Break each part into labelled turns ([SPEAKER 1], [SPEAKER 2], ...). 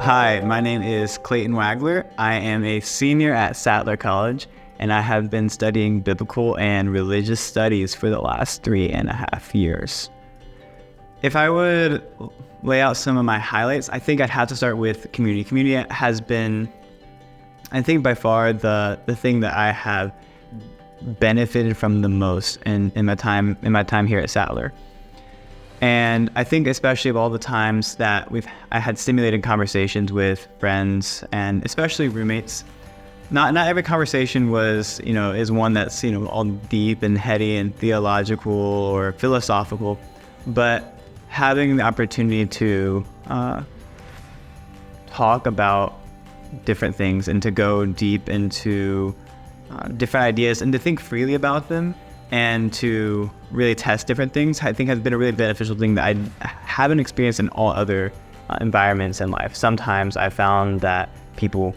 [SPEAKER 1] Hi, my name is Clayton Wagler. I am a senior at Sattler College, and I have been studying biblical and religious studies for the last 3.5 years. If I would lay out some of my highlights, I think I'd have to start with community. Community has been, I think, by far the thing that I have benefited from the most in my time here at Sattler. And I think especially of all the times that I had stimulated conversations with friends and especially roommates, not every conversation is one that's, all deep and heady and theological or philosophical, but having the opportunity to talk about different things and to go deep into different ideas and to think freely about them and to really test different things, I think has been a really beneficial thing that I haven't experienced in all other environments in life. Sometimes I found that people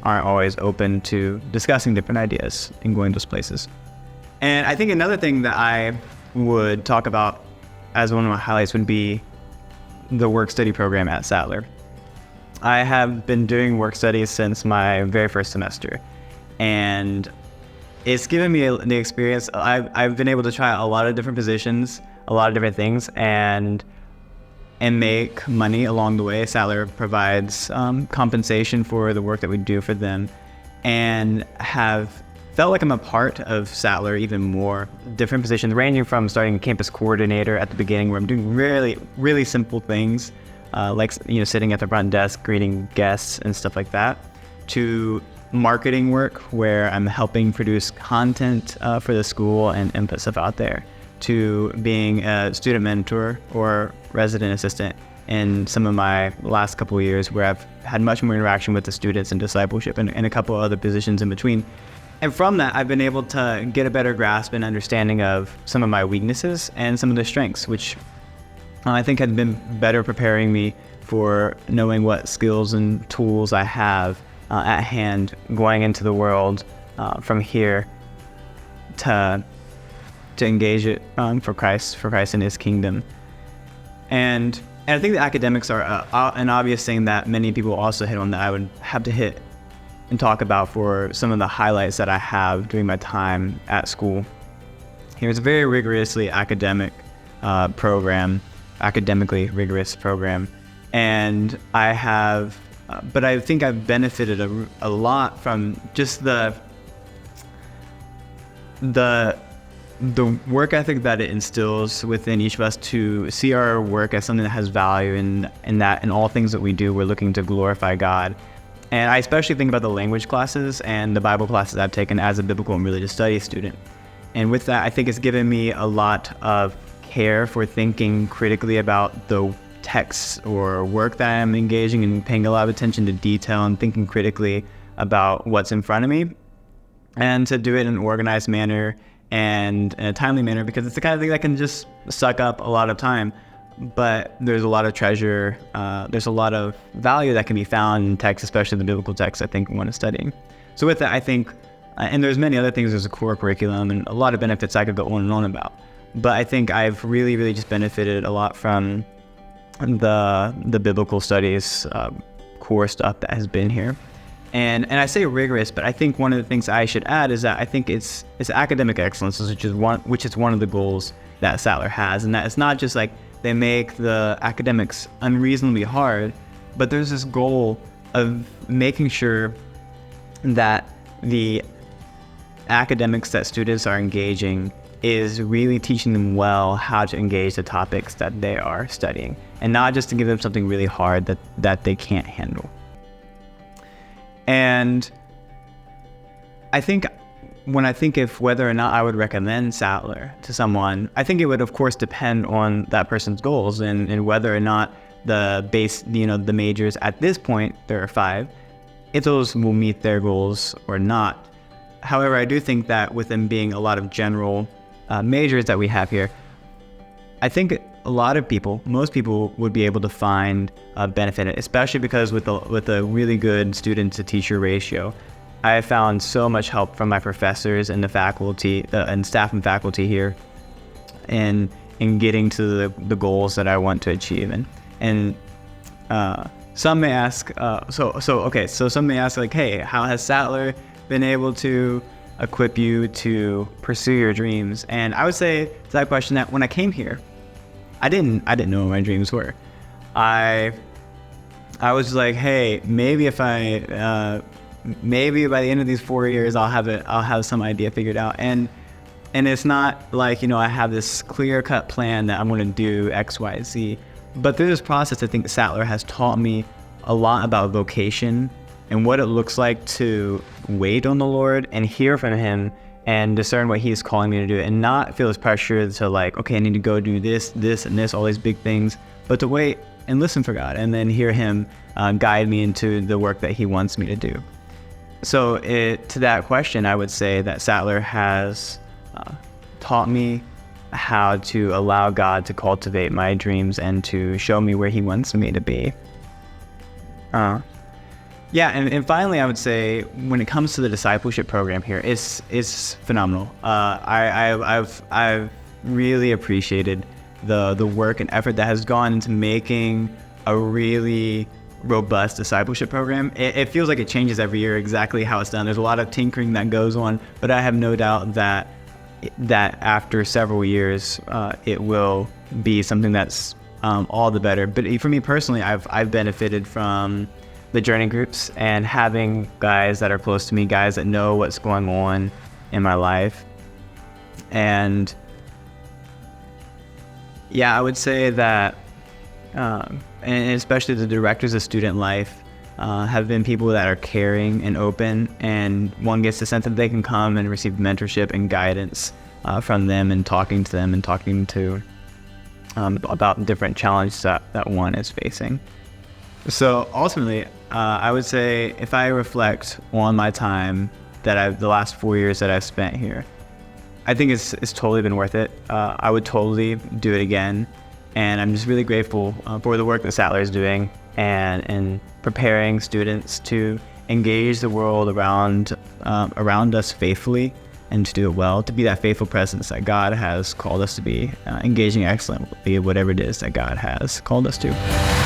[SPEAKER 1] aren't always open to discussing different ideas and going to those places. And I think another thing that I would talk about as one of my highlights would be the work study program at Sattler. I have been doing work studies since my very first semester, and it's given me the experience. I've been able to try a lot of different positions, a lot of different things, and make money along the way. Sattler provides compensation for the work that we do for them, and have felt like I'm a part of Sattler even more. Different positions ranging from starting campus coordinator at the beginning, where I'm doing really, really simple things, like sitting at the front desk, greeting guests and stuff like that, to marketing work where I'm helping produce content for the school and put stuff out there, to being a student mentor or resident assistant in some of my last couple of years, where I've had much more interaction with the students and discipleship and a couple of other positions in between. And from that, I've been able to get a better grasp and understanding of some of my weaknesses and some of the strengths, which I think have been better preparing me for knowing what skills and tools I have at hand going into the world from here to engage it for Christ and His kingdom. And I think the academics are an obvious thing that many people also hit on, that I would have to hit and talk about for some of the highlights that I have during my time at school. Here's a very rigorously academic program, academically rigorous program, and but I think I've benefited a lot from just the work ethic that it instills within each of us, to see our work as something that has value, and that in all things that we do, we're looking to glorify God. And I especially think about the language classes and the Bible classes I've taken as a biblical and religious studies student. And with that, I think it's given me a lot of care for thinking critically about the texts or work that I'm engaging, and paying a lot of attention to detail and thinking critically about what's in front of me, and to do it in an organized manner and in a timely manner, because it's the kind of thing that can just suck up a lot of time. But there's a lot of treasure, there's a lot of value that can be found in text, especially the biblical texts, I think, when I'm studying. So with that, I think, and there's many other things, there's a core curriculum and a lot of benefits I could go on and on about. But I think I've really, really just benefited a lot from the biblical studies core stuff that has been here. And I say rigorous, but I think one of the things I should add is that I think it's academic excellence, which is one of the goals that Sattler has, and that it's not just like they make the academics unreasonably hard, but there's this goal of making sure that the academics that students are engaging is really teaching them well how to engage the topics that they are studying, and not just to give them something really hard that they can't handle. And I think when I think of whether or not I would recommend Sattler to someone, I think it would of course depend on that person's goals and whether or not the majors at this point, there are 5, if those will meet their goals or not. However, I do think that with them being a lot of general majors that we have here, I think most people would be able to find a benefit, especially because with a really good student to teacher ratio, I have found so much help from my professors and the faculty and staff and faculty here in getting to the goals that I want to achieve. And some may ask, so some may ask like, hey, how has Sattler been able to equip you to pursue your dreams? And I would say to that question that when I came here, I didn't know what my dreams were. I was like, hey, maybe if maybe by the end of these 4 years, I'll have some idea figured out. And it's not like, I have this clear-cut plan that I'm going to do X, Y, Z. But through this process, I think Sattler has taught me a lot about vocation and what it looks like to wait on the Lord and hear from him and discern what he's calling me to do, and not feel this pressure to like, okay, I need to go do this, and this, all these big things, but to wait and listen for God and then hear him guide me into the work that he wants me to do. So to that question, I would say that Sattler has taught me how to allow God to cultivate my dreams and to show me where he wants me to be. And finally, I would say when it comes to the discipleship program here, it's phenomenal. I've really appreciated the work and effort that has gone into making a really robust discipleship program. It feels like it changes every year exactly how it's done. There's a lot of tinkering that goes on, but I have no doubt that after several years, it will be something that's all the better. But for me personally, I've benefited from the journey groups and having guys that are close to me, guys that know what's going on in my life. And I would say that, and especially the directors of student life, have been people that are caring and open, and one gets the sense that they can come and receive mentorship and guidance from them, and talking to them and talking to about different challenges that one is facing. So ultimately, I would say if I reflect on my time the last 4 years that I've spent here, I think it's totally been worth it. I would totally do it again. And I'm just really grateful for the work that Sattler is doing and preparing students to engage the world around us faithfully and to do it well, to be that faithful presence that God has called us to be, engaging excellently whatever it is that God has called us to.